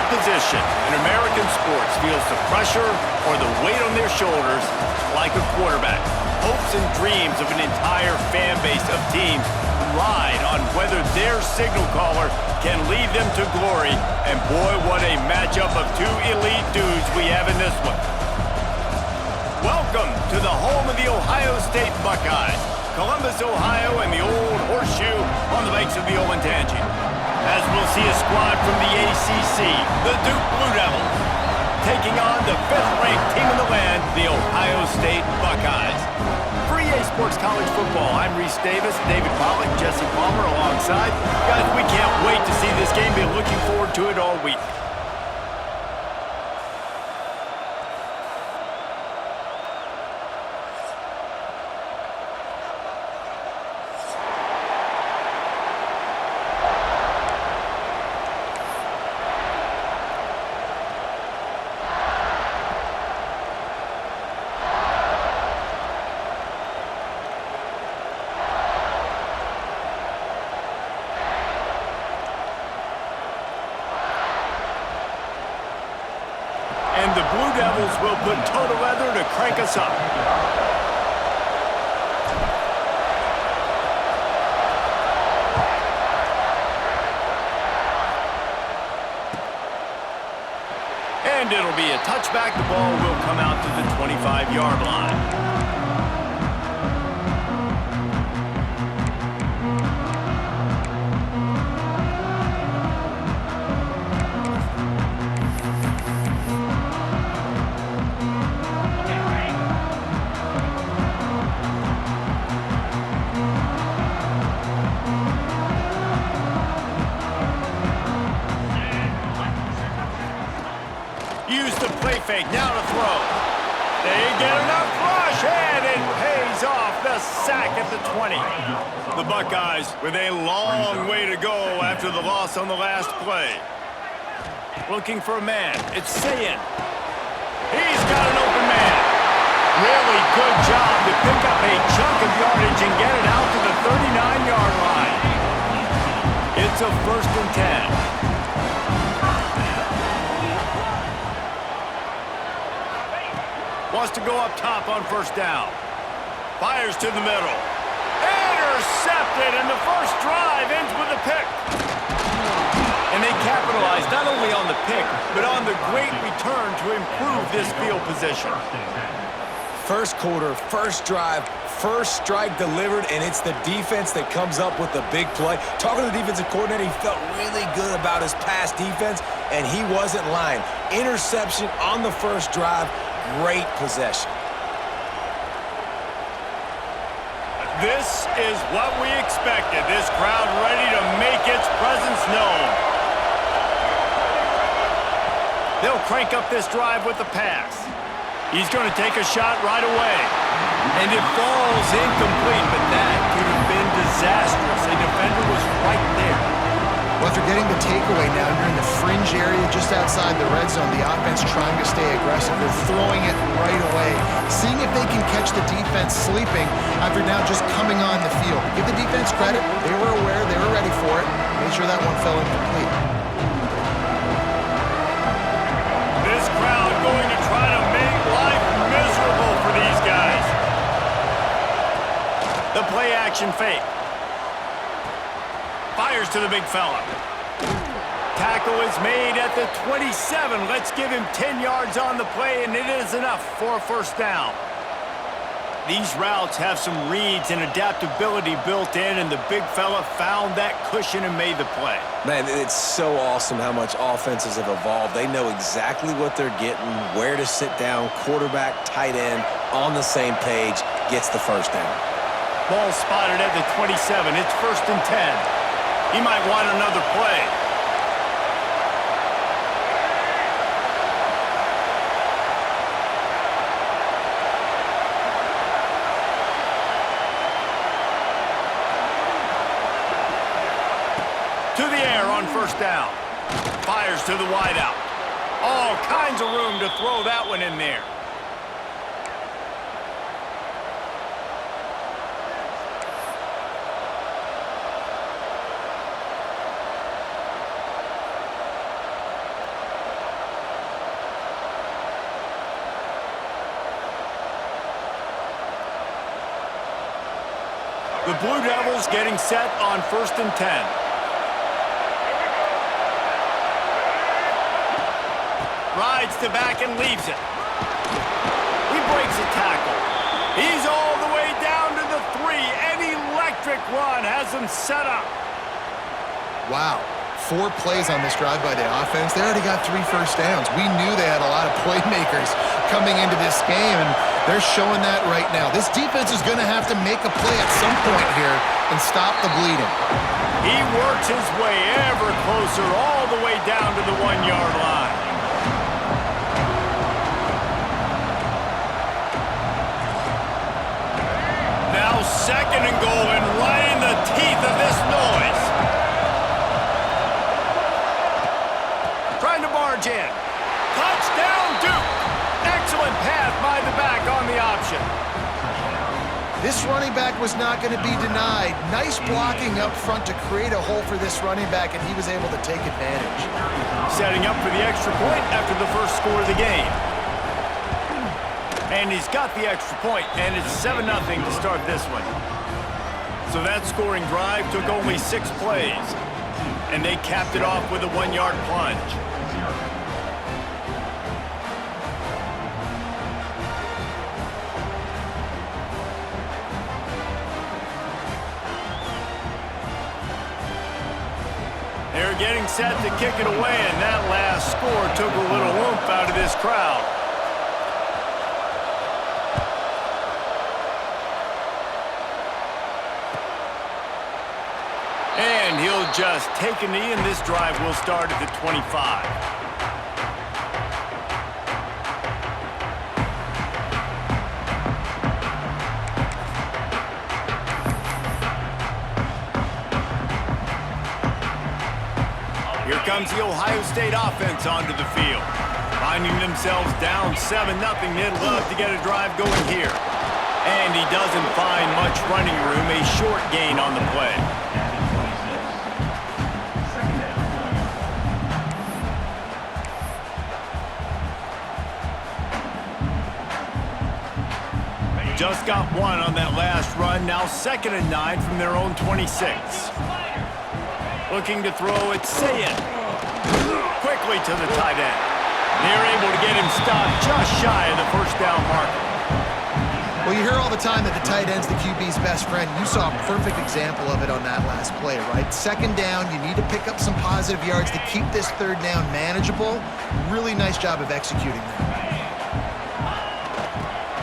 position in American sports feels the pressure or the weight on their shoulders like a quarterback. Hopes and dreams of an entire fan base of teams ride on whether their signal caller can lead them to glory. And boy, what a matchup of two elite dudes we have in this one. Welcome to the home of the Ohio State Buckeyes, Columbus, Ohio, and the old horseshoe on the banks of the Olentangy. As we'll see a squad from the ACC, the Duke Blue Devils, taking on the fifth-ranked team in the land, the Ohio State Buckeyes. For EA Sports College Football, I'm Reese Davis, David Pollack, Jesse Palmer alongside. Guys, we can't wait to see this game. Been looking forward to it all week. And the Blue Devils will put toe to leather to crank us up. And it'll be a touchback. The ball will come out to the 25-yard line. Use the play fake, now to throw. They get enough rush, and it pays off the sack at the 20. The Buckeyes with a long way to go after the loss on the last play. Looking for a man, it's Sayin. He's got an open man. Really good job to pick up a chunk of yardage and get it out to the 39-yard line. It's a 1st and 10. Wants to go up top on 1st down. Fires to the middle. Intercepted, and the first drive ends with a pick. And they capitalize not only on the pick, but on the great return to improve this field position. First quarter, first drive, first strike delivered, and it's the defense that comes up with the big play. Talking to the defensive coordinator, he felt really good about his pass defense, and he wasn't lying. Interception on the first drive. Great possession. This is what we expected. This crowd ready to make its presence known. They'll crank up this drive with the pass. He's going to take a shot right away. And it falls incomplete, but that could have been disastrous. A defender was right there. Well, after getting the takeaway now, you're in the fringe area just outside the red zone. The offense trying to stay aggressive. They're throwing it right away, seeing if they can catch the defense sleeping after now just coming on the field. Give the defense credit. They were aware. They were ready for it. Made sure that one fell incomplete. This crowd going to try to make life miserable for these guys. The play action fake. Fires to the big fella. Tackle is made at the 27. Let's give him 10 yards on the play, and it is enough for a 1st down. These routes have some reads and adaptability built in, and the big fella found that cushion and made the play. Man, it's so awesome how much offenses have evolved. They know exactly what they're getting, where to sit down, quarterback, tight end, on the same page, gets the 1st down. Ball spotted at the 27. It's 1st and 10. He might want another play. To the air on 1st down. Fires to the wideout. All kinds of room to throw that one in there. The Blue Devils getting set on 1st and 10. Rides to back and leaves it. He breaks a tackle. He's all the way down to the 3. An electric run has him set up. Wow. 4 plays on this drive by the offense. They already got 3 first downs. We knew they had a lot of playmakers coming into this game, and they're showing that right now. This defense is going to have to make a play at some point here and stop the bleeding. He works his way ever closer all the way down to the 1-yard line. Now 2nd and goal, and right in the teeth of this noise. Trying to barge in. Touchdown, Duke. Excellent pass by the back on the option. This running back was not going to be denied. Nice blocking up front to create a hole for this running back, and he was able to take advantage. Setting up for the extra point after the first score of the game. And he's got the extra point, and it's 7-0 to start this one. So that scoring drive took only 6 plays, and they capped it off with a 1-yard plunge. They're getting set to kick it away, and that last score took a little oomph out of this crowd. And he'll just take a knee, and this drive will start at the 25. Here comes the Ohio State offense onto the field. Finding themselves down 7-0, they'd love to get a drive going here. And he doesn't find much running room, a short gain on the play. Just got 1 on that last run, now 2nd and 9 from their own 26. Looking to throw, it's Sayin. Quickly to the tight end. They're able to get him stopped just shy of the first down marker. Well, you hear all the time that the tight end's the QB's best friend. You saw a perfect example of it on that last play, right? 2nd down, you need to pick up some positive yards to keep this 3rd down manageable. Really nice job of executing that.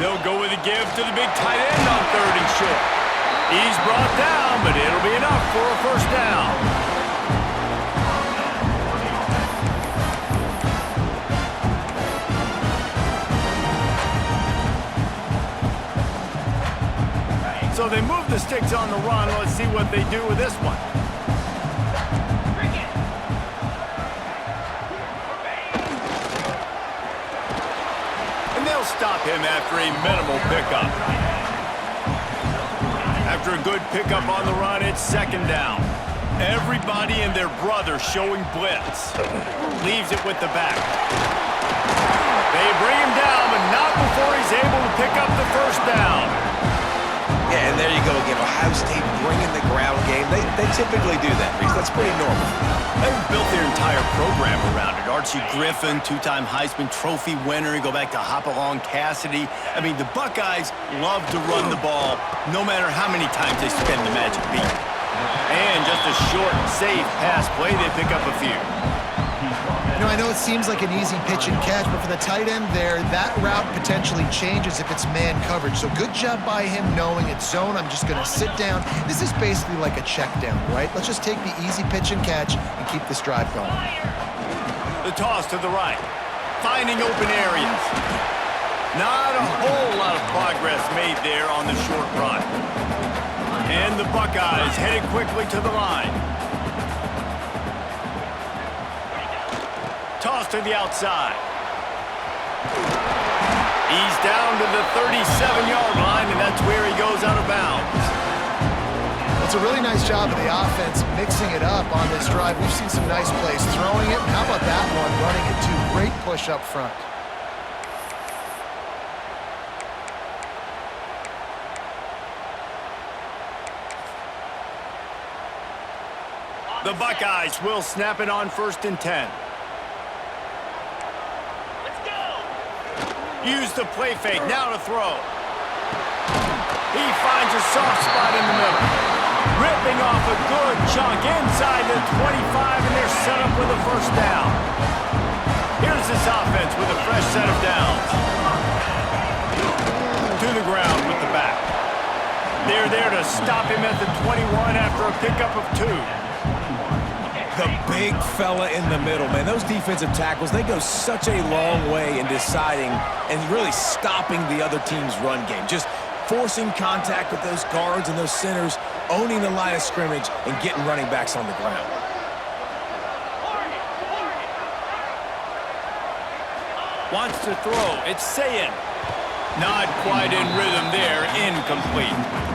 They'll go with a give to the big tight end on 3rd and short. He's brought down, but it'll be enough for a first down. So they move the sticks on the run. Let's see what they do with this one. And they'll stop him after a minimal pickup. After a good pickup on the run, it's 2nd down. Everybody and their brother showing blitz. Leaves it with the back. They bring him down, but not before he's able to pick up the first down. Yeah, and there you go again. Ohio State bringing the ground game. They typically do that, Reese. That's pretty normal. They've built their entire program around it. Archie Griffin, 2-time Heisman Trophy winner. You go back to Hopalong Cassidy. I mean, the Buckeyes love to run the ball no matter how many times they spend the magic beat. And just a short, safe pass play, they pick up a few. You know, I know it seems like an easy pitch and catch, but for the tight end there, that route potentially changes if it's man coverage. So good job by him knowing it's zone. I'm just going to sit down. This is basically like a check down, right? Let's just take the easy pitch and catch and keep this drive going. The toss to the right. Finding open areas. Not a whole lot of progress made there on the short run. And the Buckeyes headed quickly to the line. Toss to the outside. He's down to the 37-yard line, and that's where he goes out of bounds. It's a really nice job of the offense mixing it up on this drive. We've seen some nice plays throwing it. How about that one, running it too? Great push up front. The Buckeyes will snap it on 1st and 10. Use the play fake, now to throw. He finds a soft spot in the middle. Ripping off a good chunk inside the 25, and they're set up with a 1st down. Here's this offense with a fresh set of downs. To the ground with the back. They're there to stop him at the 21 after a pickup of 2. The big fella in the middle, man. Those defensive tackles, they go such a long way in deciding and really stopping the other team's run game. Just forcing contact with those guards and those centers, owning the line of scrimmage, and getting running backs on the ground. Wants to throw. It's Sayin. Not quite in rhythm there. Incomplete.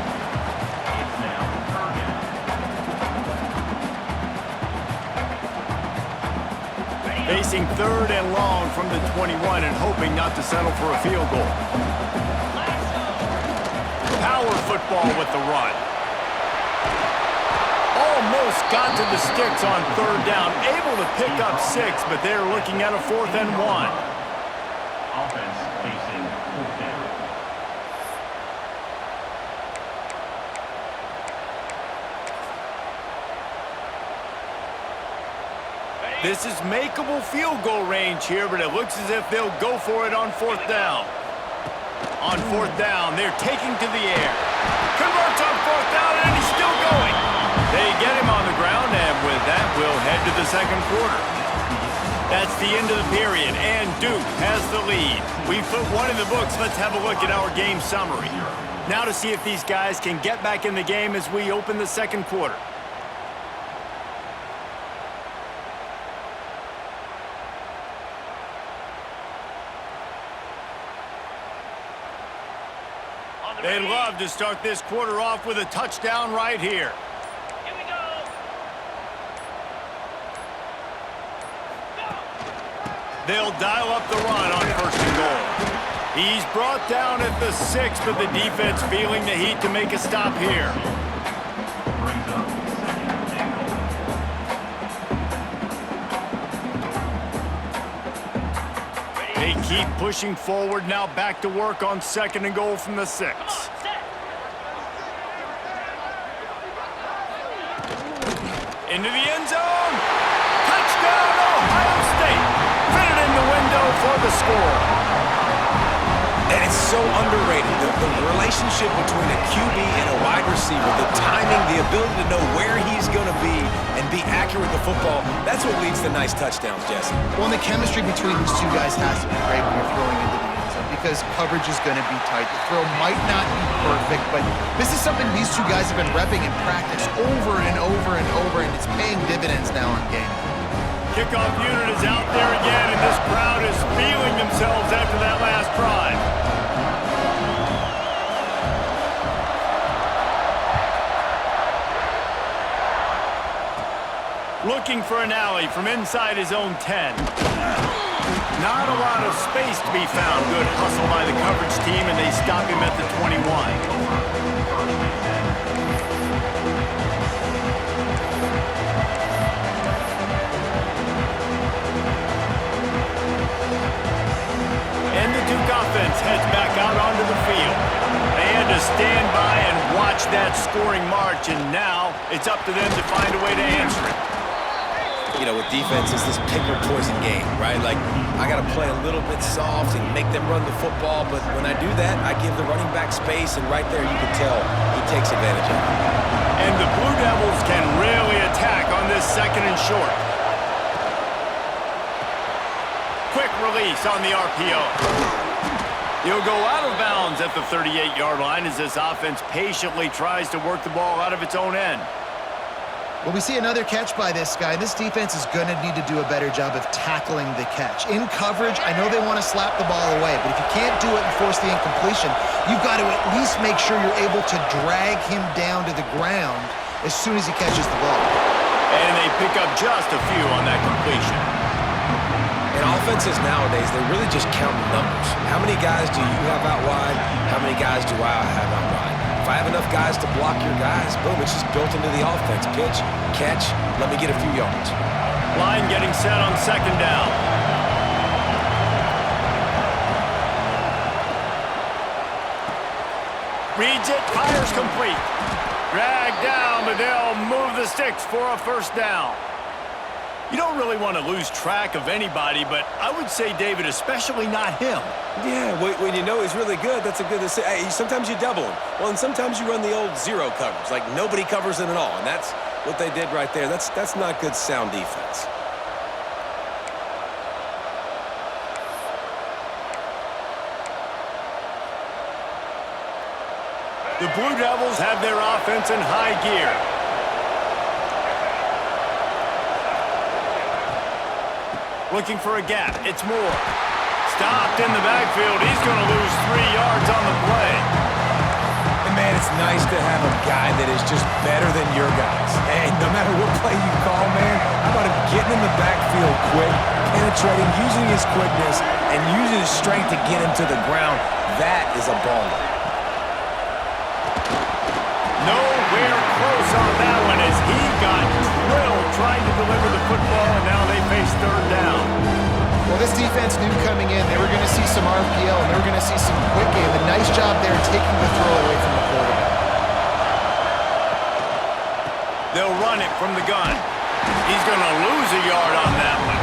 Facing 3rd and long from the 21 and hoping not to settle for a field goal. Power football with the run. Almost got to the sticks on 3rd down. Able to pick up 6, but they're looking at a 4th and 1. Offense facing 4th down. This is makeable field goal range here, but it looks as if they'll go for it on 4th down. On 4th down, they're taking to the air. Converts on 4th down, and he's still going. They get him on the ground, and with that, we'll head to the 2nd quarter. That's the end of the period, and Duke has the lead. We've put 1 in the books. Let's have a look at our game summary. Now to see if these guys can get back in the game as we open the 2nd quarter. They'd love to start this quarter off with a touchdown right here. Here we go. They'll dial up the run on 1st and goal. He's brought down at the 6, but the defense feeling the heat to make a stop here. They keep pushing forward, now back to work on 2nd and goal from the 6. Into the end zone. Touchdown, Ohio State. Fit it in the window for the score. And it's so underrated. The relationship between a QB and a wide receiver, the timing, the ability to know where he's going to be and be accurate with the football, that's what leads to nice touchdowns, Jesse. Well, and the chemistry between these two guys has to be great when you're throwing into the end zone because coverage is going to be tight. The throw might not be perfect, but this is something these two guys have been repping in practice over and over and over, and it's paying dividends now in game. Kickoff unit is out there again, and this crowd is feeling themselves after that last drive. Looking for an alley from inside his own 10. Not a lot of space to be found. Good hustle by the coverage team, and they stop him at the 21. And the Duke offense heads back out onto the field. They had to stand by and watch that scoring march, and now it's up to them to find a way to answer it. You know, with defense, it's this pick or poison game, right? Like, I got to play a little bit soft and make them run the football, but when I do that, I give the running back space, and right there you can tell he takes advantage of it. And the Blue Devils can really attack on this 2nd and short. Quick release on the RPO. He'll go out of bounds at the 38-yard line as this offense patiently tries to work the ball out of its own end. Well, we see another catch by this guy. This defense is going to need to do a better job of tackling the catch. In coverage, I know they want to slap the ball away, but if you can't do it and force the incompletion, you've got to at least make sure you're able to drag him down to the ground as soon as he catches the ball. And they pick up just a few on that completion. And offenses nowadays, they're really just counting numbers. How many guys do you have out wide? How many guys do I have out wide? If I have enough guys to block your guys, boom, it's just built into the offense. Pitch, catch, let me get a few yards. Line getting set on second down. Reads it, fires complete. Dragged down, but they'll move the sticks for a first down. You don't really want to lose track of anybody, but I would say, David, especially not him. Yeah, when you know he's really good, that's a good to say. Hey, sometimes you double him. Well, and sometimes you run the old zero coverage, like nobody covers him at all, and that's what they did right there. That's not good sound defense. The Blue Devils have their offense in high gear. Looking for a gap. It's Moore. Stopped in the backfield. He's going to lose 3 yards on the play. And, man, it's nice to have a guy that is just better than your guys. And no matter what play you call, man, how about him getting in the backfield quick, penetrating, using his quickness, and using his strength to get him to the ground. That is a baller. Nowhere close on that one as he got drilled trying to deliver the football, and now they face third down. Well, this defense knew coming in they were going to see some RPO and they were going to see some quick game. A nice job there taking the throw away from the quarterback. They'll run it from the gun. He's going to lose a yard on that one.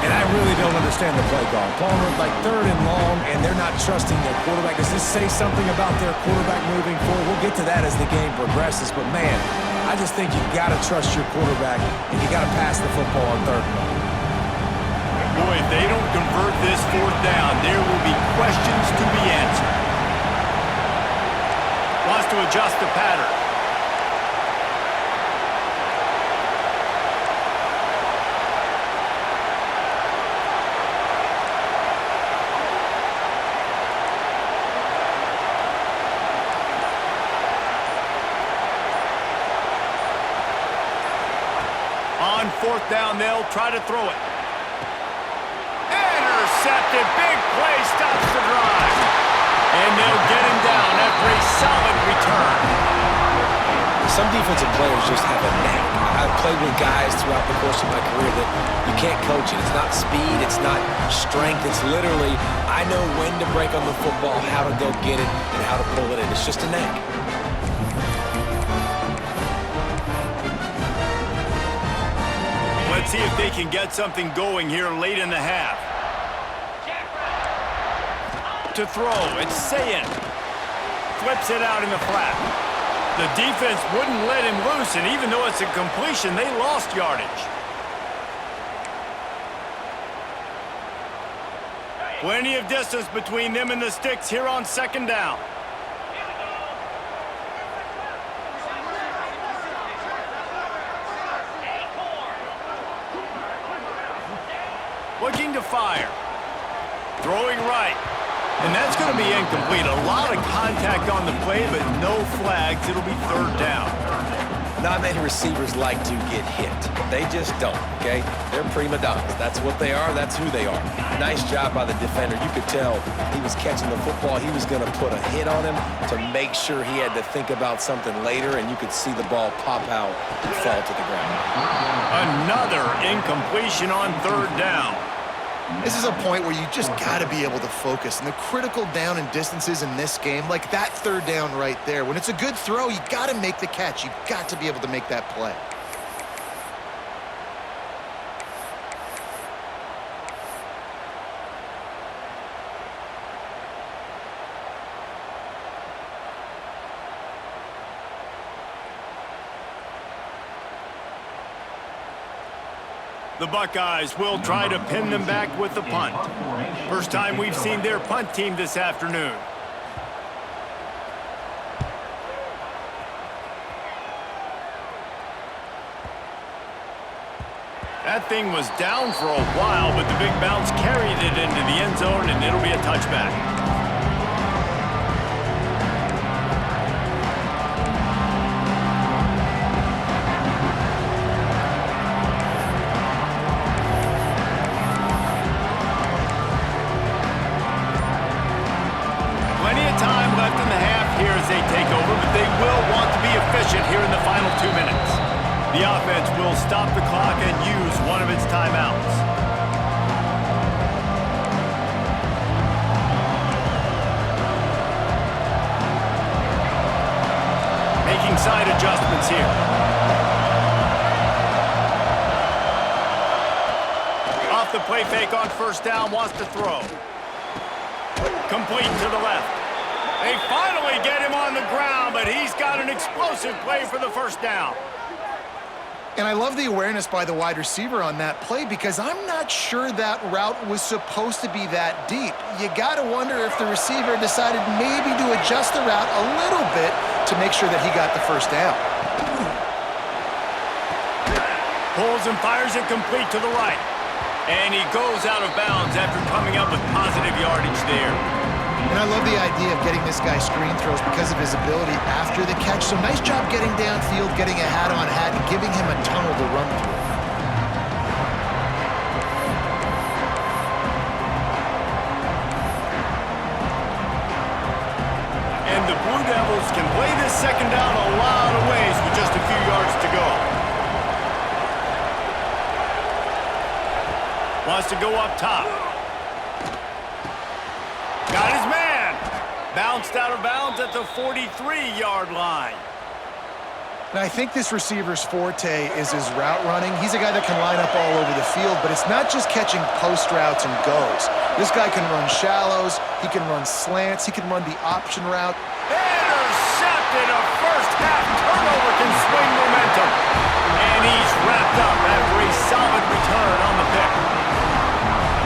And I really don't understand the play call. Palmer, like third and long, and they're not trusting their quarterback. Does this say something about their quarterback moving forward? We'll get to that as the game progresses. But, man, I just think you've got to trust your quarterback, and you got to pass the football on third and long. Boy, if they don't convert this fourth down, there will be questions to be answered. Wants to adjust the pattern. On fourth down, they'll try to throw it. Intercepted. Big play stops the drive. And they'll get him down after a solid return. Some defensive players just have a knack. I've played with guys throughout the course of my career that you can't coach it. It's not speed. It's not strength. It's literally, I know when to break on the football, how to go get it, and how to pull it in. It's just a knack. Let's see if they can get something going here late in the half. To throw, it's Sayin. Flips it out in the flat. The defense wouldn't let him loose, and even though it's a completion, they lost yardage. Plenty of distance between them and the sticks here on second down. Looking to fire. Throwing right. And that's going to be incomplete. A lot of contact on the play, but no flags. It'll be third down. Not many receivers like to get hit. They just don't, okay? They're prima donnas. That's what they are. That's who they are. Nice job by the defender. You could tell he was catching the football. He was going to put a hit on him to make sure he had to think about something later, and you could see the ball pop out and fall to the ground. Another incompletion on third down. This is a point where you just got to be able to focus. And the critical down and distances in this game, like that third down right there, when it's a good throw, you got to make the catch. You got to be able to make that play. The Buckeyes will try to pin them back with the punt. First time we've seen their punt team this afternoon. That thing was down for a while, but the big bounce carried it into the end zone, and it'll be a touchback. Plenty of time left in the half here as they take off the play fake on first down, wants to throw. Complete to the left. They finally get him on the ground, but he's got an explosive play for the first down. And I love the awareness by the wide receiver on that play because I'm not sure that route was supposed to be that deep. You got to wonder if the receiver decided maybe to adjust the route a little bit to make sure that he got the first down. Pulls and fires it complete to the right. And he goes out of bounds after coming up with positive yardage there. And I love the idea of getting this guy screen throws because of his ability after the catch. So nice job getting downfield, getting a hat-on-hat, and giving him a tunnel to run through. And the Blue Devils can play this second down a lot of ways with just a few yards to go. Wants to go up top. Got his man. Bounced out of bounds at the 43-yard line. And I think this receiver's forte is his route running. He's a guy that can line up all over the field, but it's not just catching post routes and goes. This guy can run shallows, he can run slants, he can run the option route. Intercepted. A first-half turnover can swing momentum. And he's wrapped up after a solid return on the pick.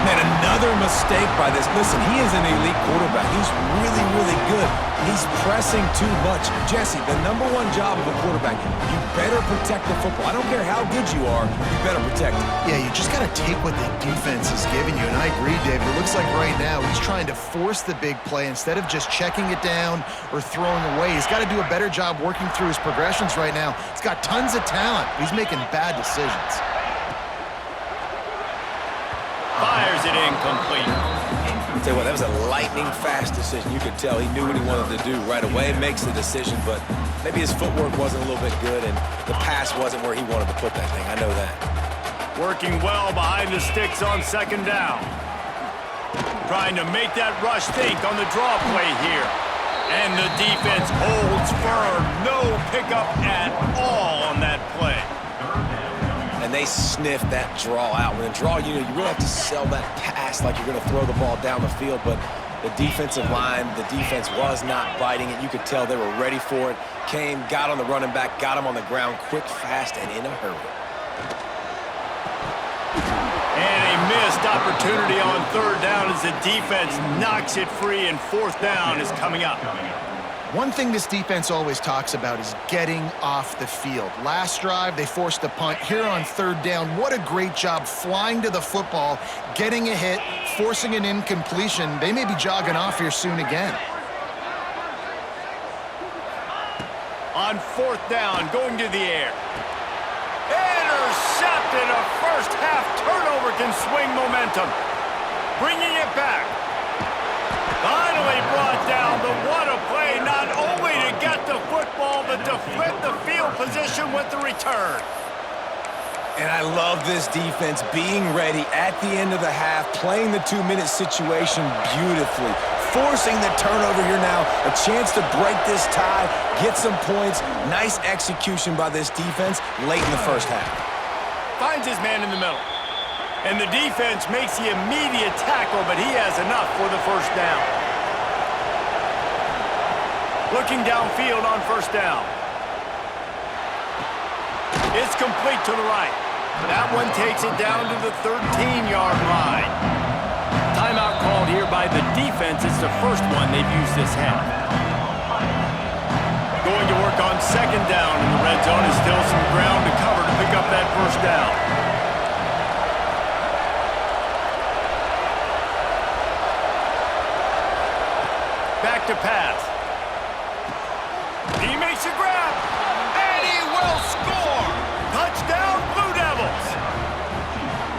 Man, another mistake by this. Listen, he is an elite quarterback. He's really, really good. He's pressing too much. Jesse, the number one job of a quarterback, you better protect the football. I don't care how good you are, you better protect it. Yeah, you just got to take what the defense is giving you. And I agree, David. It looks like right now he's trying to force the big play instead of just checking it down or throwing away. He's got to do a better job working through his progressions right now. He's got tons of talent. He's making bad decisions. Fires it incomplete. I'll tell you what, that was a lightning-fast decision. You could tell he knew what he wanted to do right away, makes the decision, but maybe his footwork wasn't a little bit good, and the pass wasn't where he wanted to put that thing. I know that. Working well behind the sticks on second down. Trying to make that rush think on the draw play here. And the defense holds firm. No pickup at all on that play. And they sniff that draw out. When a draw, you really have to sell that pass like you're going to throw the ball down the field, but the defensive line, the defense was not biting it. You could tell they were ready for it. Came, got on the running back, got him on the ground quick, fast, and in a hurry. And a missed opportunity on third down as the defense knocks it free, and fourth down is coming up. One thing this defense always talks about is getting off the field. Last drive, they forced a punt. Here on third down, what a great job flying to the football, getting a hit, forcing an incompletion. They may be jogging off here soon again. On fourth down, going to the air. Intercepted. A first-half turnover can swing momentum. Bringing it back. Finally brought down, but what a play, not only to get the football, but to flip the field position with the return. And I love this defense being ready at the end of the half, playing the 2-minute situation beautifully, forcing the turnover here now, a chance to break this tie, get some points. Nice execution by this defense late in the first half. Finds his man in the middle. And the defense makes the immediate tackle, but he has enough for the first down. Looking downfield on first down. It's complete to the right. That one takes it down to the 13-yard line. Timeout called here by the defense. It's the first one they've used this half. Going to work on second down in the red zone. Is still some ground to cover to pick up that first down. Back to pass. He makes a grab, and he will score! Touchdown, Blue Devils!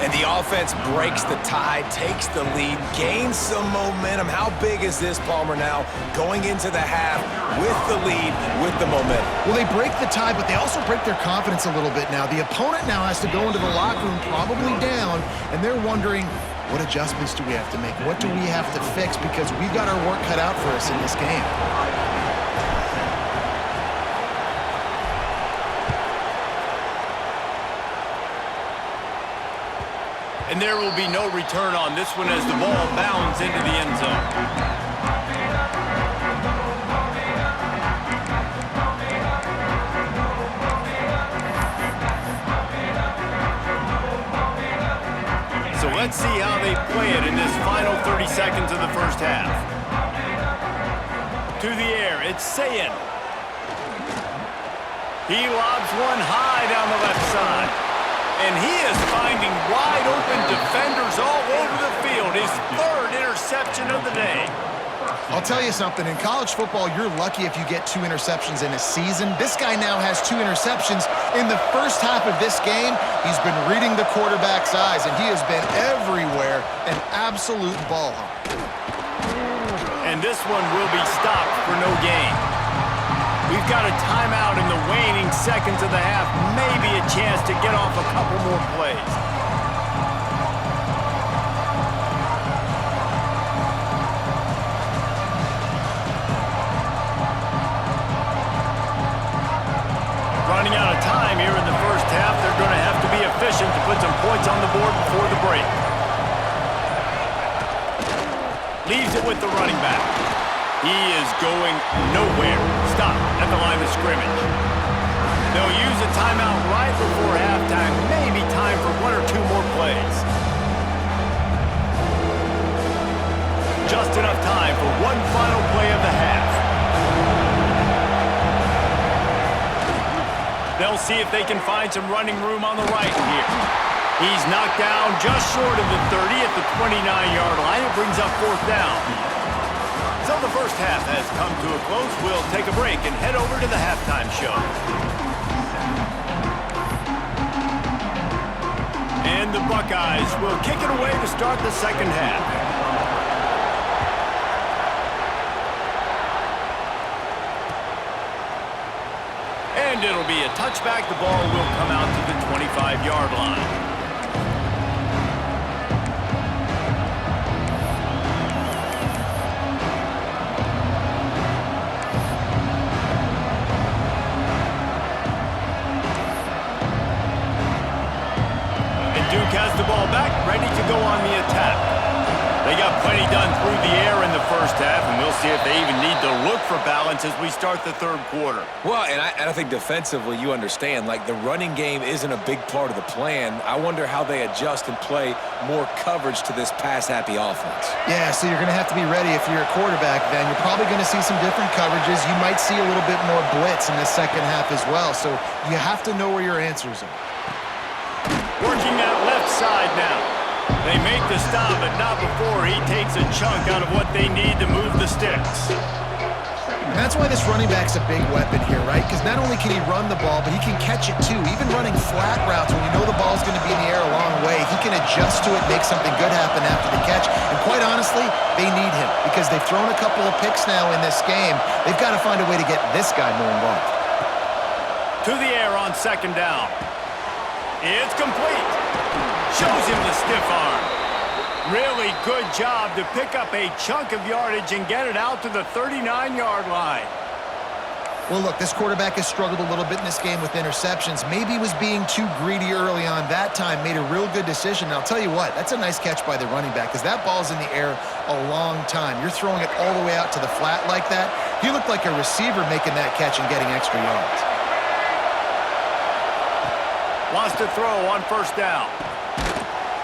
And the offense breaks the tie, takes the lead, gains some momentum. How big is this, Palmer, now going into the half with the lead, with the momentum? Well, they break the tie, but they also break their confidence a little bit now. The opponent now has to go into the locker room probably down, and they're wondering, what adjustments do we have to make? What do we have to fix? Because we've got our work cut out for us in this game. And there will be no return on this one as the ball bounds into the end zone. So let's see how they play it in this final 30 seconds of the first half. To the air, it's Sayin. He lobs one high down the left side. And he is finding wide open defenders all over the field. His third interception of the day. I'll tell you something, in college football, you're lucky if you get 2 interceptions in a season. This guy now has 2 interceptions. In the first half of this game, he's been reading the quarterback's eyes, and he has been everywhere, an absolute ball hawk. And this one will be stopped for no gain. We've got a timeout in the waning seconds of the half, maybe a chance to get off a couple more plays. Running out of time here in the first half. They're going to have to be efficient to put some points on the board before the break. Leaves it with the running back. He is going nowhere. Stop at the line of scrimmage. They'll use a timeout right before halftime. Maybe time for 1 or 2 more plays. Just enough time for one final play of the half. They'll see if they can find some running room on the right here. He's knocked down just short of the 30 at the 29-yard line. It brings up 4th down. So the first half has come to a close. We'll take a break and head over to the halftime show. And the Buckeyes will kick it away to start the second half. And it'll be a touchback. The ball will come out to the 25-yard line. And Duke has the ball back, ready to go on the attack. They got plenty done through the air in the first half, and we'll see if they even need to look for balance as we start the third quarter. Well, and I think defensively, you understand, like the running game isn't a big part of the plan. I wonder how they adjust and play more coverage to this pass-happy offense. Yeah, so you're going to have to be ready if you're a quarterback then. You're probably going to see some different coverages. You might see a little bit more blitz in the second half as well, so you have to know where your answers are. Working that left side now. They make the stop, but not before he takes a chunk out of what they need to move the sticks. And that's why this running back's a big weapon here, right? Because not only can he run the ball, but he can catch it too. Even running flat routes when you know the ball's going to be in the air a long way, he can adjust to it, make something good happen after the catch. And quite honestly, they need him because they've thrown a couple of picks now in this game. They've got to find a way to get this guy more involved. To the air on second down. It's complete. Shows him the stiff arm. Really good job to pick up a chunk of yardage and get it out to the 39-yard line. Well, look, this quarterback has struggled a little bit in this game with interceptions. Maybe he was being too greedy early on that time, made a real good decision. And I'll tell you what, that's a nice catch by the running back because that ball's in the air a long time. You're throwing it all the way out to the flat like that. He looked like a receiver making that catch and getting extra yards. Wants to throw on first down.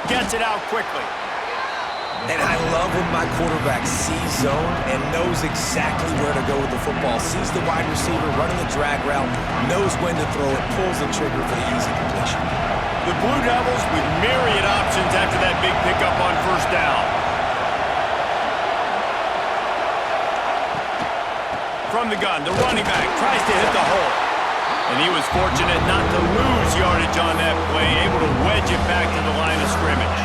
Gets it out quickly. And I love when my quarterback sees zone and knows exactly where to go with the football. Sees the wide receiver running the drag route, knows when to throw it, pulls the trigger for the easy completion. The Blue Devils with myriad options after that big pickup on first down. From the gun, the running back tries to hit the hole. And he was fortunate not to lose yardage on that play, able to wedge it back to the line of scrimmage.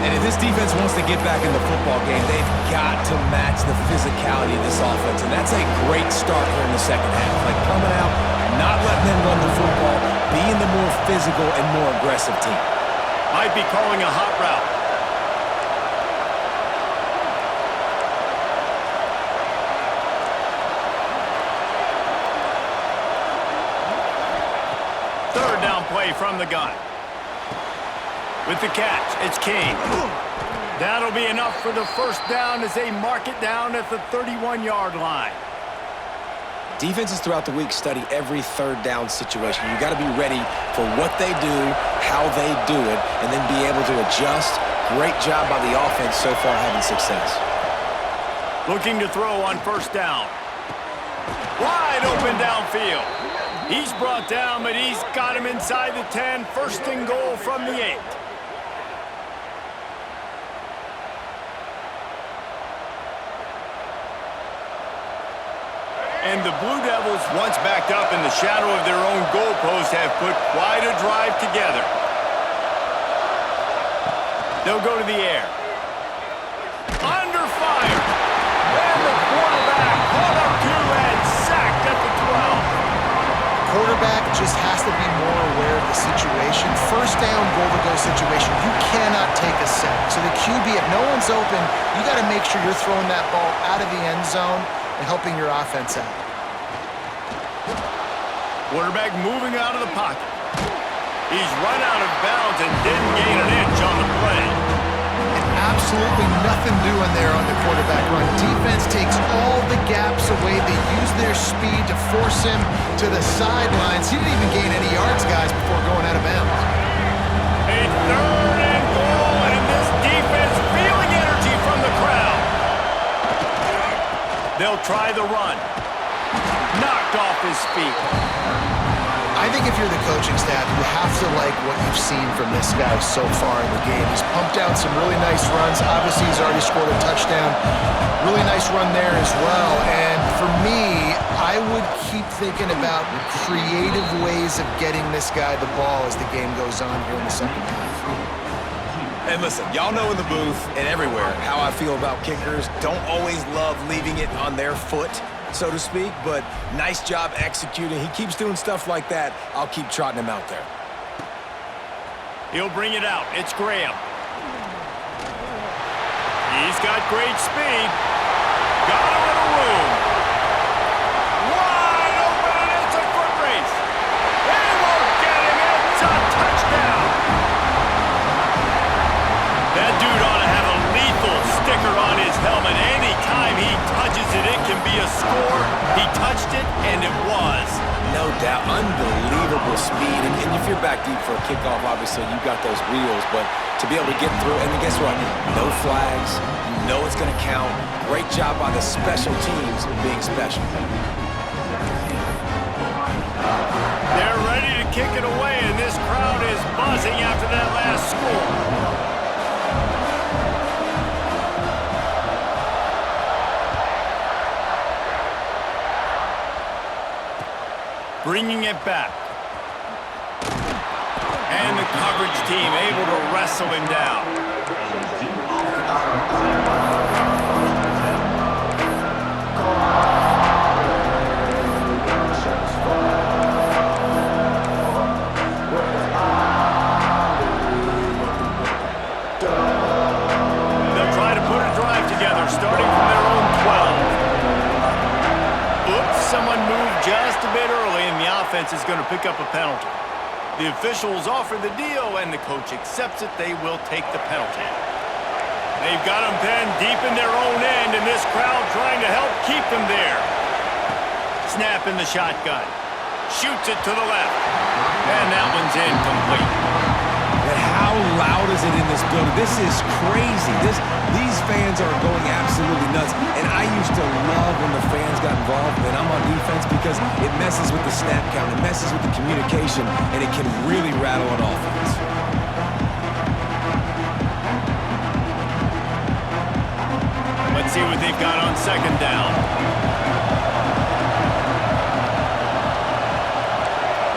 And if this defense wants to get back in the football game, they've got to match the physicality of this offense. And that's a great start here in the second half. Like coming out, not letting them run the football, being the more physical and more aggressive team. Might be calling a hot route. Third down play from the gun. With the catch, it's King. That'll be enough for the first down as they mark it down at the 31-yard line. Defenses throughout the week study every third down situation. You got to be ready for what they do, how they do it, and then be able to adjust. Great job by the offense so far having success. Looking to throw on first down. Wide open downfield. He's brought down, but he's got him inside the 10. First and goal from the 8. And the Blue Devils, once backed up in the shadow of their own goalpost, have put quite a drive together. They'll go to the air. Under fire. And the quarterback caught up to and sacked at the 12. Quarterback just has to be more aware of the situation. First down, goal-to-go situation. You cannot take a sack. So the QB, if no one's open, you got to make sure you're throwing that ball out of the end zone and helping your offense out. Quarterback moving out of the pocket. He's run out of bounds and didn't gain an inch on the play. And absolutely nothing doing there on the quarterback run. Defense takes all the gaps away. They use their speed to force him to the sidelines. He didn't even gain any yards, guys, before going out of bounds. A third and goal, and this defense feeling energy from the crowd. They'll try the run. Knocked off his feet. I think if you're the coaching staff, you have to like what you've seen from this guy so far in the game. He's pumped out some really nice runs. Obviously, he's already scored a touchdown. Really nice run there as well. And for me, I would keep thinking about creative ways of getting this guy the ball as the game goes on here in the second half. And listen, y'all know in the booth and everywhere how I feel about kickers. Don't always love leaving it on their foot, so to speak, but nice job executing. He keeps doing stuff like that. I'll keep trotting him out there. He'll bring it out. It's Graham. He's got great speed. Got a little room. Wide open, and it's a foot race. They won't get him. It's a touchdown. That dude ought to have a lethal sticker on his helmet. Anytime he touches it, it can be a score. He touched it, and it was. No doubt. Unbelievable speed. And if you're back deep for a kickoff, obviously, you got those wheels. But to be able to get through, and then guess what? No flags. You know it's going to count. Great job by the special teams being special. They're ready to kick it away, and this crowd is buzzing after that last score. Bringing it back. And the coverage team able to wrestle him down. They'll try to put a drive together, starting from their own 12. Oops, someone moved just a bit early, and the offense is going to pick up a penalty. The officials offer the deal, and the coach accepts it. They will take the penalty. They've got them pinned deep in their own end, and this crowd trying to help keep them there. Snap in the shotgun. Shoots it to the left. And that one's incomplete. And how loud is it in this building? This is crazy. These fans are going absolutely nuts. And I used to love when the fans got involved when I'm on defense because it messes with the snap count, it messes with the communication, and it can really rattle an offense. Let's see what they've got on second down.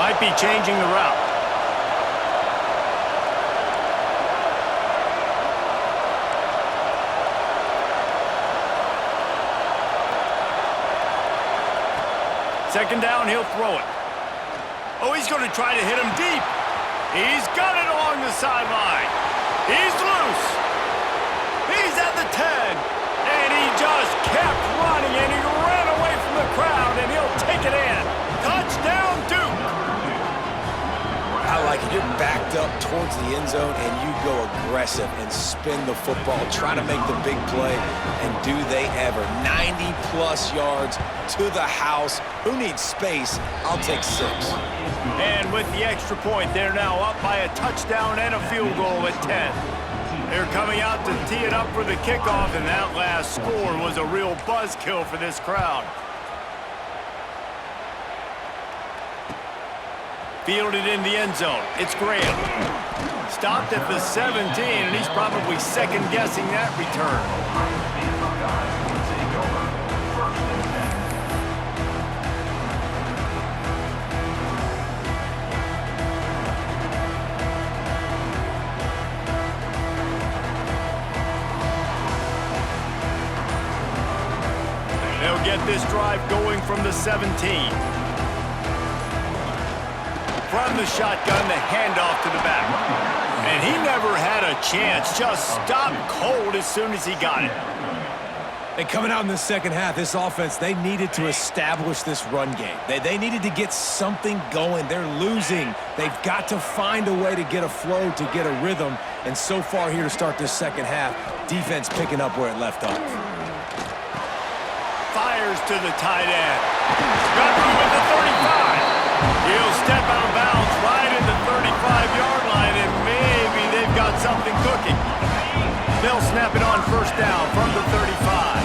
Might be changing the route. Second down, he'll throw it. Oh, he's going to try to hit him deep. He's got it along the sideline. He's loose. He's at the 10. And he just kept running, and he ran away from the crowd, and he'll take it in. Touchdown, Duke. I like it. You're backed up towards the end zone, and you go aggressive and spin the football, try to make the big play, and do they ever. 90-plus yards to the house. Who needs space? I'll take 6. And with the extra point, they're now up by a touchdown and a field goal at 10. They're coming out to tee it up for the kickoff, and that last score was a real buzzkill for this crowd. Fielded in the end zone. It's Graham. Stopped at the 17, and he's probably second-guessing that return. They'll get this drive going from the 17. From the shotgun, the handoff to the back. And he never had a chance. Just stopped cold as soon as he got it. And coming out in the second half, this offense, they needed to establish this run game. They needed to get something going. They're losing. They've got to find a way to get a flow, to get a rhythm. And so far here to start this second half, defense picking up where it left off. Fires to the tight end. Got through at the 35. He'll step out of bounds right in the 35-yard line, and maybe they've got something cooking. They'll snap it on first down from the 35.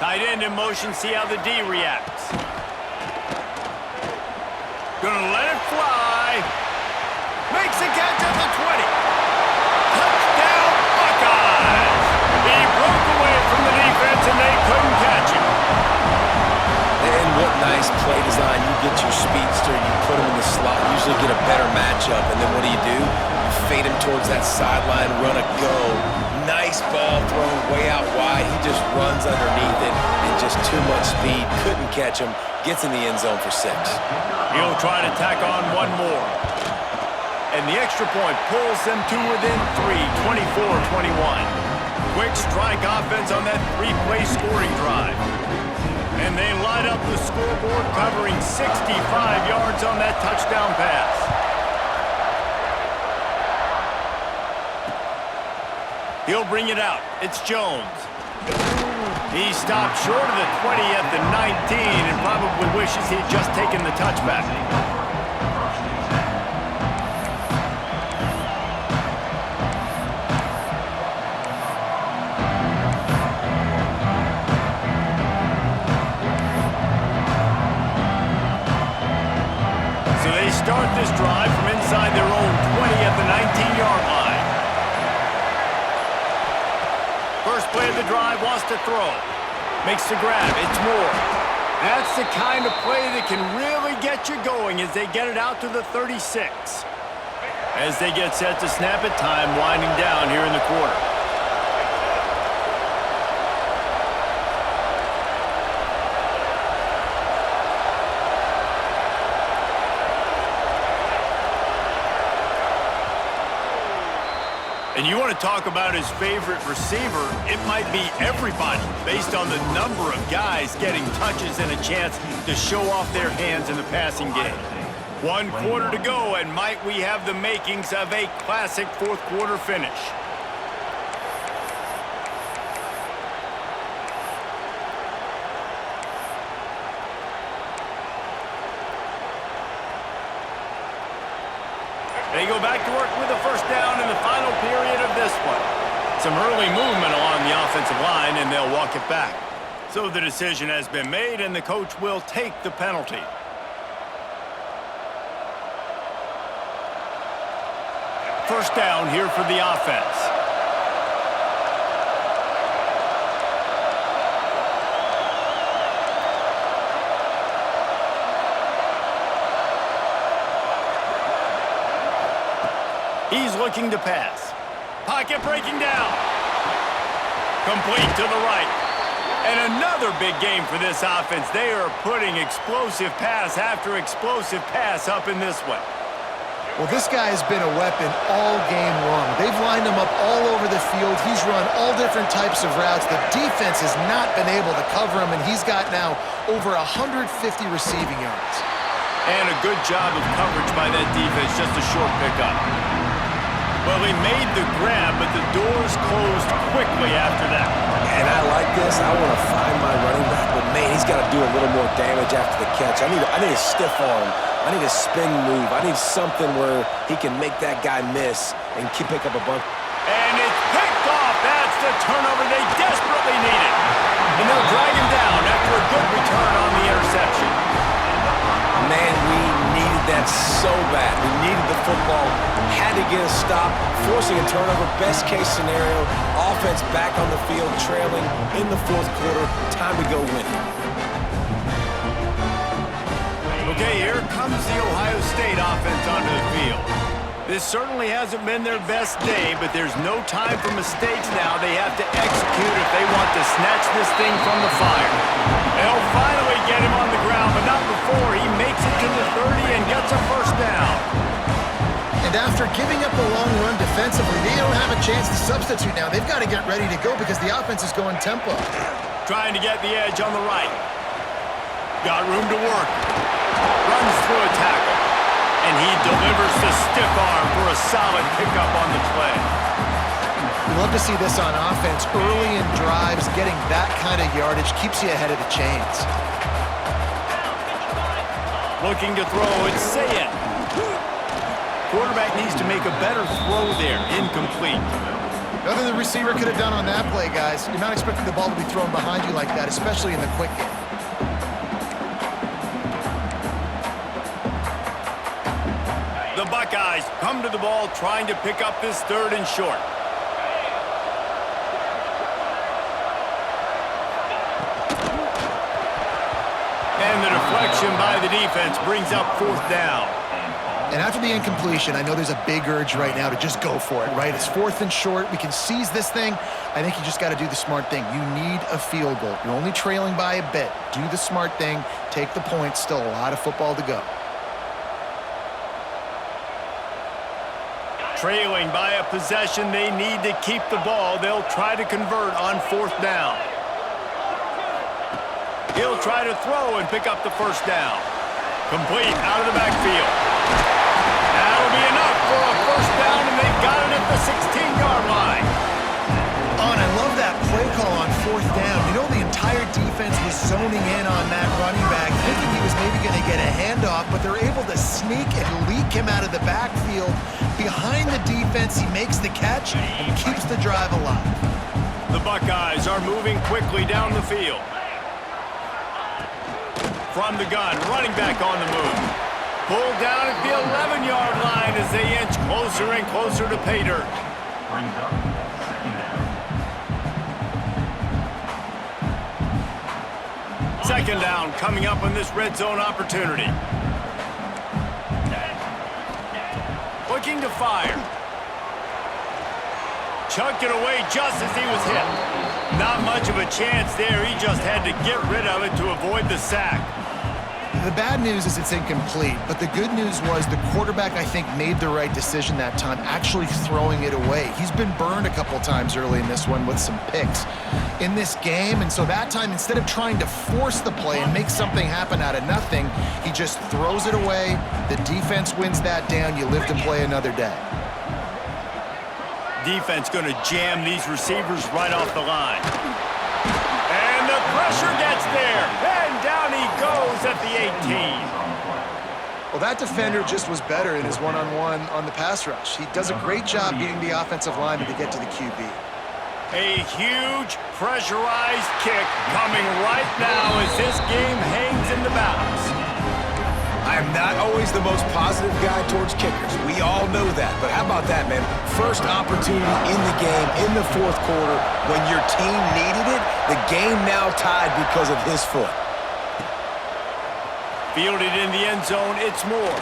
Tight end in motion, see how the D reacts. Gonna let it fly. Makes a catch at the 20. Touchdown, Buckeyes! He broke away from the defense, and they couldn't catch him. And what nice play design. You get your speedster, you put him in the slot, usually get a better matchup, and then what do? You fade him towards that sideline, run a go. Nice ball thrown way out wide. He just runs underneath it, and just too much speed. Couldn't catch him. Gets in the end zone for 6. He'll try to tack on one more. And the extra point pulls them to within 3, 24-21. Quick strike offense on that 3-play scoring drive. And they light up the scoreboard, covering 65 yards on that touchdown pass. He'll bring it out. It's Jones. He stopped short of the 20 at the 19 and probably wishes he'd just taken the touchback. Start this drive from inside their own 20 at the 19-yard line. First play of the drive, wants to throw. Makes the grab, it's Moore. That's the kind of play that can really get you going as they get it out to the 36. As they get set to snap it, time winding down here in the quarter. And you want to talk about his favorite receiver, it might be everybody based on the number of guys getting touches and a chance to show off their hands in the passing game. 1 quarter to go, and might we have the makings of a classic fourth quarter finish. They go back to work with a first down in the final period of this one. Some early movement along the offensive line, and they'll walk it back. So the decision has been made, and the coach will take the penalty. First down here for the offense. He's looking to pass. Pocket breaking down. Complete to the right. And another big game for this offense. They are putting explosive pass after explosive pass up in this one. Well, this guy has been a weapon all game long. They've lined him up all over the field. He's run all different types of routes. The defense has not been able to cover him, and he's got now over 150 receiving yards. And a good job of coverage by that defense, just a short pickup. Well, he made the grab, but the doors closed quickly after that. And I like this. I want to find my running back, but man, he's got to do a little more damage after the catch. I need a stiff arm. I need a spin move. I need something where he can make that guy miss and pick up a bunch. And it's picked off. That's the turnover they desperately needed. And they'll drag him down after a good return on the interception. Man, we needed that so bad. We needed the football. Had to get a stop, forcing a turnover. Best case scenario, offense back on the field, trailing in the fourth quarter. Time to go win it. Okay, here comes the Ohio State offense onto the field. This certainly hasn't been their best day, but there's no time for mistakes now. They have to execute if they want to snatch this thing from the fire. They'll finally get him on the ground, but not before he makes it to the 30 and gets a first down. And after giving up a long run defensively, they don't have a chance to substitute now. They've got to get ready to go because the offense is going tempo. Trying to get the edge on the right. Got room to work. Runs through a tackle. And he delivers the stiff arm for a solid pickup on the play. We love to see this on offense. Early in drives, getting that kind of yardage keeps you ahead of the chains. Looking to throw, it's Sayin. Quarterback needs to make a better throw there. Incomplete. Nothing the receiver could have done on that play, guys. You're not expecting the ball to be thrown behind you like that, especially in the quick game. The Buckeyes come to the ball trying to pick up this third and short. And the deflection by the defense brings up fourth down. And after the incompletion, I know there's a big urge right now to just go for it, right? It's fourth and short. We can seize this thing. I think you just got to do the smart thing. You need a field goal. You're only trailing by a bit. Do the smart thing. Take the points. Still a lot of football to go. Trailing by a possession, they need to keep the ball. They'll try to convert on fourth down. He'll try to throw and pick up the first down. Complete out of the backfield. That'll be enough for a first down, and they've got it at the 16-yard line. Oh, and I love that play call on fourth down. You know, the entire defense was zoning in on that running back, thinking he was maybe going to get a handoff, but they're able to sneak and leak him out of the backfield. Behind the defense, he makes the catch and keeps the drive alive. The Buckeyes are moving quickly down the field. From the gun, running back on the move. Pulled down at the 11-yard line as they inch closer and closer to pay dirt. Brings up second down. Second down coming up on this red zone opportunity. Looking to fire. Chucked it away just as he was hit. Not much of a chance there. He just had to get rid of it to avoid the sack. The bad news is it's incomplete, but the good news was the quarterback, I think, made the right decision that time, actually throwing it away. He's been burned a couple times early in this one with some picks in this game, and so that time, instead of trying to force the play and make something happen out of nothing, he just throws it away. The defense wins that down. You live to play another day. Defense going to jam these receivers right off the line. And the pressure gets there. And down he goes at the 18. Well, that defender just was better in his one-on-one on the pass rush. He does a great job beating the offensive lineman to get to the QB. A huge pressurized kick coming right now as this game hangs in the balance. I am not always the most positive guy towards kickers. We all know that. But how about that, man? First opportunity in the game, in the fourth quarter, when your team needed it, the game now tied because of his foot. Fielded in the end zone, it's Moore.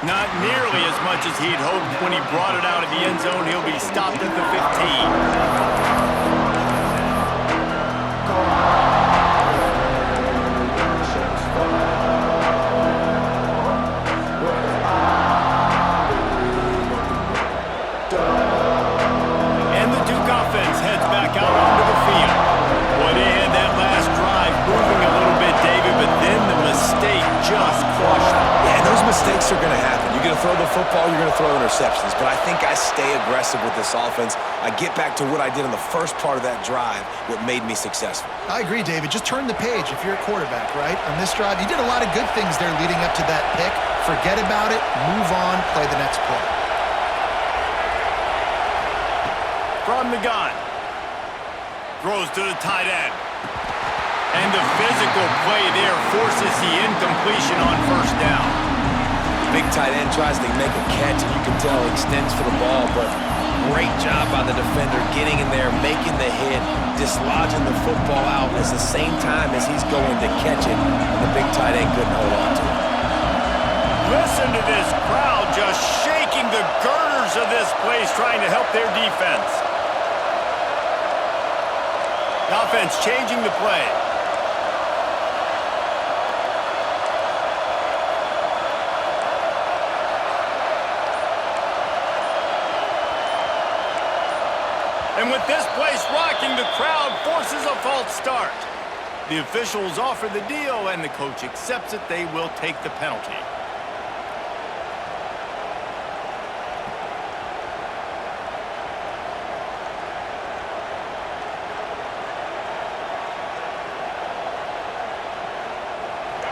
Not nearly as much as he'd hoped when he brought it out of the end zone. He'll be stopped at the 15. Just crushed Mistakes are going to happen. You're going to throw the football, you're going to throw interceptions. But I think I stay aggressive with this offense. I get back to what I did in the first part of that drive, what made me successful. I agree, David. Just turn the page if you're a quarterback, right? On this drive, you did a lot of good things there leading up to that pick. Forget about it, move on, play the next play. From the gun. Throws to the tight end. And the physical play there forces the incompletion on first down. Big tight end tries to make a catch, and you can tell he extends for the ball, but great job by the defender getting in there, making the hit, dislodging the football out at the same time as he's going to catch it, and the big tight end couldn't hold on to it. Listen to this crowd just shaking the girders of this place, trying to help their defense. The offense changing the play. And with this place rocking, the crowd forces a false start. The officials offer the deal, and the coach accepts it. They will take the penalty.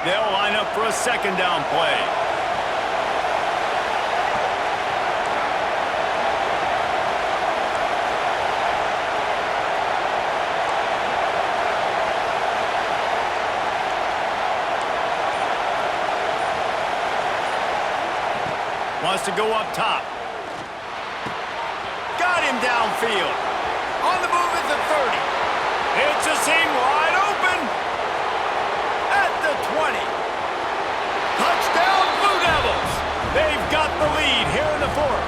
They'll line up for a second down play. Wants to go up top. Got him downfield. On the move at the 30. It's a seam wide open. At the 20. Touchdown, Blue Devils. They've got the lead here in the fourth.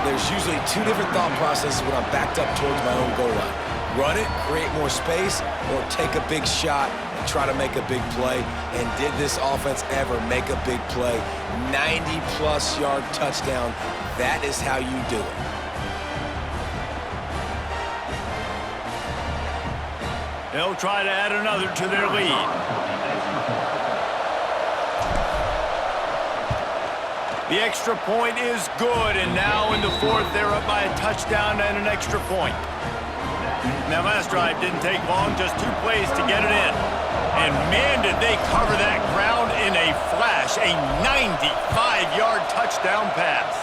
There's usually two different thought processes when I'm backed up towards my own goal line. Run it, create more space, or take a big shot and try to make a big play. And did this offense ever make a big play? 90-plus yard touchdown. That is how you do it. They'll try to add another to their lead. The extra point is good, and now in the fourth, they're up by a touchdown and an extra point. Now, last drive didn't take long, just 2 plays to get it in. And man, did they cover that ground in a flash. A 95-yard touchdown pass.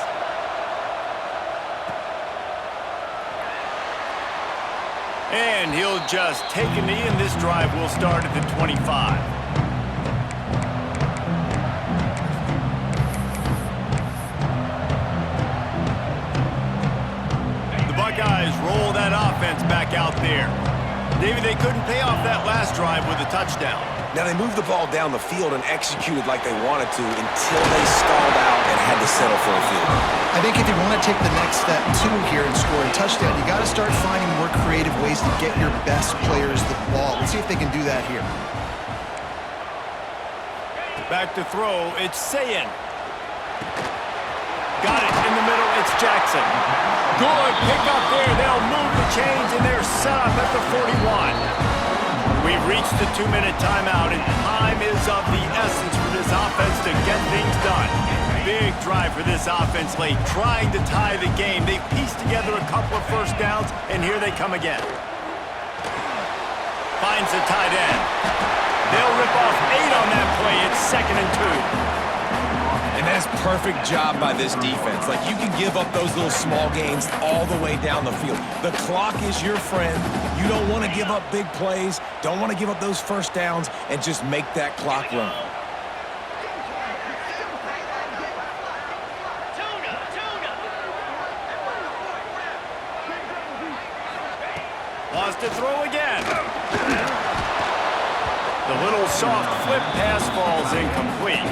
And he'll just take a knee, and this drive will start at the 25. Buckeyes roll that offense back out there. David, they couldn't pay off that last drive with a touchdown. Now, they moved the ball down the field and executed like they wanted to until they stalled out and had to settle for a field goal. I think if you want to take the next step, too, here and score a touchdown, you got to start finding more creative ways to get your best players the ball. Let's see if they can do that here. Back to throw, it's Sayin. Got it in the middle, it's Jackson. Good pick up there. They'll move the chains, and they're set up at the 41. We've reached the 2-minute timeout, and time is of the essence for this offense to get things done. Big drive for this offense late, trying to tie the game. They've pieced together a couple of first downs, and here they come again. Finds the tight end. They'll rip off 8 on that play. It's 2nd and 2. And that's perfect job by this defense. Like, you can give up those little small gains all the way down the field. The clock is your friend. You don't want to give up big plays, don't want to give up those first downs, and just make that clock run. Lost to throw again. The little soft flip pass falls incomplete.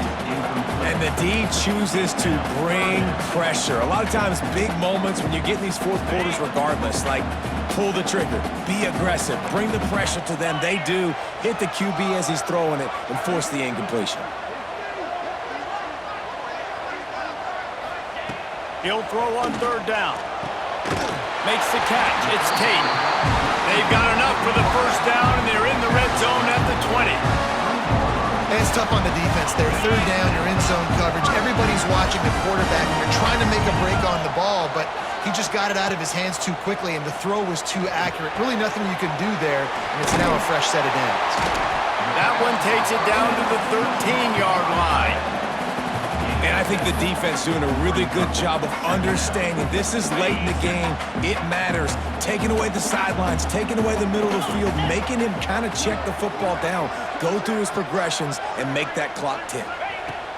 And the D chooses to bring pressure. A lot of times, big moments when you get in these fourth quarters regardless, like pull the trigger, be aggressive, bring the pressure to them. They do. Hit the QB as he's throwing it and force the incompletion. He'll throw on 3rd down. Makes the catch. It's Tate. They've got enough for the first down, and they're in the red zone at the 20. And it's tough on the defense there. Third down, you're in zone coverage. Everybody's watching the quarterback, and you're trying to make a break on the ball, but he just got it out of his hands too quickly, and the throw was too accurate. Really nothing you can do there, and it's now a fresh set of downs. That one takes it down to the 13-yard line. And I think the defense doing a really good job of understanding this is late in the game. It matters. Taking away the sidelines, taking away the middle of the field, making him kind of check the football down, go through his progressions, and make that clock tick.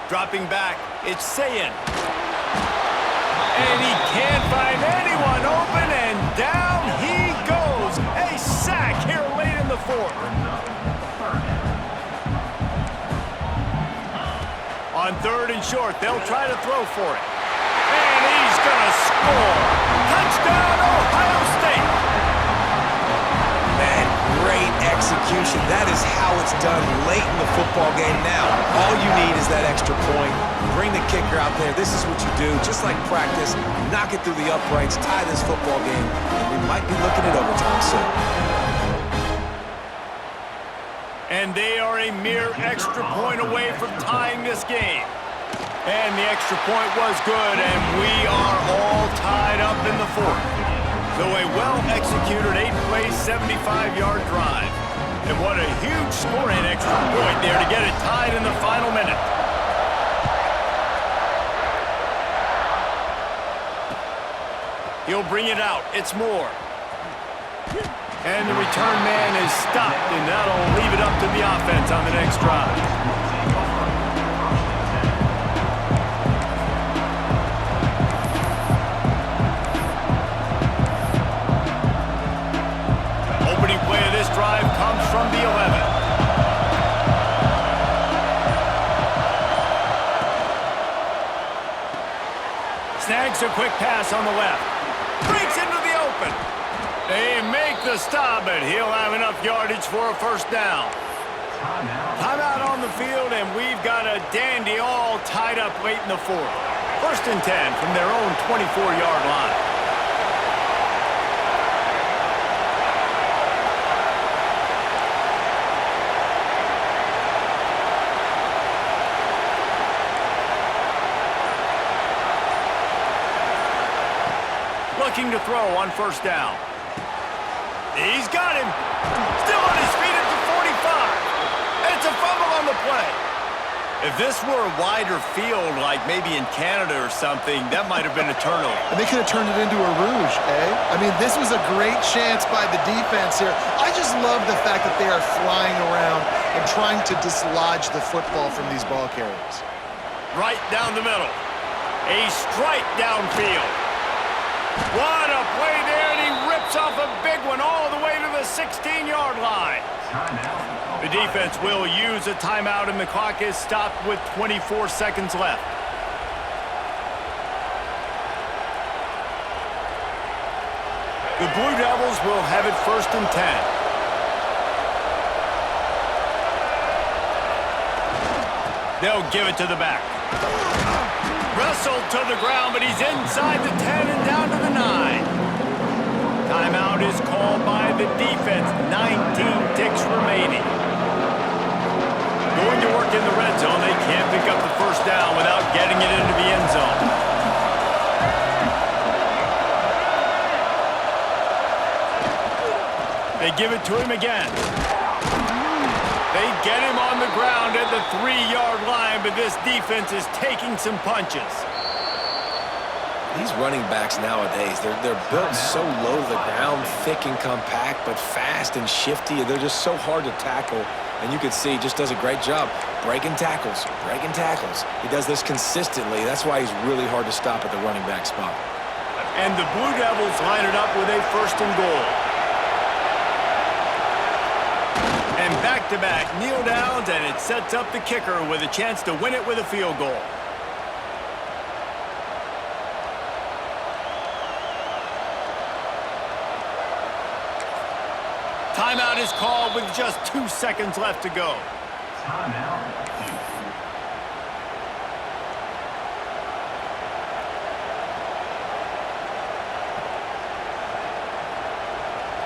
Dropping back, it's Sayin. And he can't find anyone open, and down he goes. A sack here late in the fourth. On third and short, they'll try to throw for it. And he's going to score. Touchdown, Ohio State. Man, great execution. That is how it's done late in the football game now. All you need is that extra point. Bring the kicker out there. This is what you do. Just like practice, knock it through the uprights, tie this football game, and we might be looking at overtime soon. And they are a mere extra point away from tying this game. And the extra point was good, and we are all tied up in the fourth. So a well-executed 8-play, 75-yard drive. And what a huge scoring extra point there to get it tied in the final minute. He'll bring it out. It's Moore. And the return man is stopped, and that'll leave it up to the offense on the next drive. Opening play of this drive comes from the 11. Snags a quick pass on the left. Breaks into the open. They make the stop, but he'll have enough yardage for a first down. Timeout on the field, and we've got a dandy all tied up late in the fourth. First and 10 from their own 24-yard line. Looking to throw on first down. He's got him. Still on his feet at the 45. It's a fumble on the play. If this were a wider field, like maybe in Canada or something, that might have been a turnover. And they could have turned it into a rouge, eh? I mean, this was a great chance by the defense here. I just love the fact that they are flying around and trying to dislodge the football from these ball carriers. Right down the middle. A strike downfield. What a play there, and he rips off a big one all the way to the 16-yard line. The defense will use a timeout, and the clock is stopped with 24 seconds left. The Blue Devils will have it first and 10. They'll give it to the back. Wrestled to the ground, but he's inside the 10 and down to the 9. Timeout is called by the defense. 19 ticks remaining. Going to work in the red zone. They can't pick up the first down without getting it into the end zone. They give it to him again. They get him on the ground at the 3-yard line, but this defense is taking some punches. These running backs nowadays, they're built so low to the ground, thick and compact, but fast and shifty. They're just so hard to tackle. And you can see he just does a great job breaking tackles, breaking tackles. He does this consistently. That's why he's really hard to stop at the running back spot. And the Blue Devils line it up with a first and goal. And back-to-back kneel downs, and it sets up the kicker with a chance to win it with a field goal. Timeout is called with just 2 seconds left to go.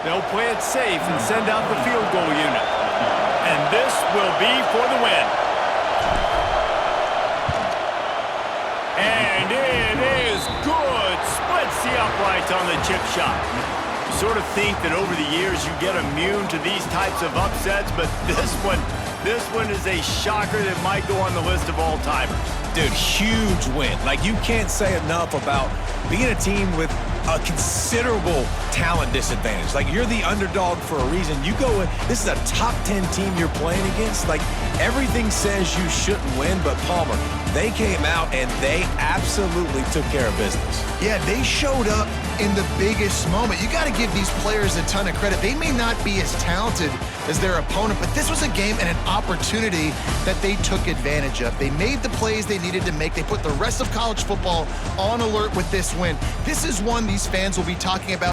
They'll play it safe and send out the field goal unit. And this will be for the win. points on the chip shot. You sort of think that over the years you get immune to these types of upsets, but this one is a shocker that might go on the list of all-timers. Dude, huge win. Like, you can't say enough about being a team with a considerable talent disadvantage. Like, you're the underdog for a reason. You go in, this is a top 10 team you're playing against. Like, everything says you shouldn't win, but Palmer, they came out and they absolutely took care of business. Yeah, they showed up in the biggest moment. You got to give these players a ton of credit. They may not be as talented as their opponent, but this was a game and an opportunity that they took advantage of. They made the plays they needed to make. They put the rest of college football on alert with this win. This is one these fans will be talking about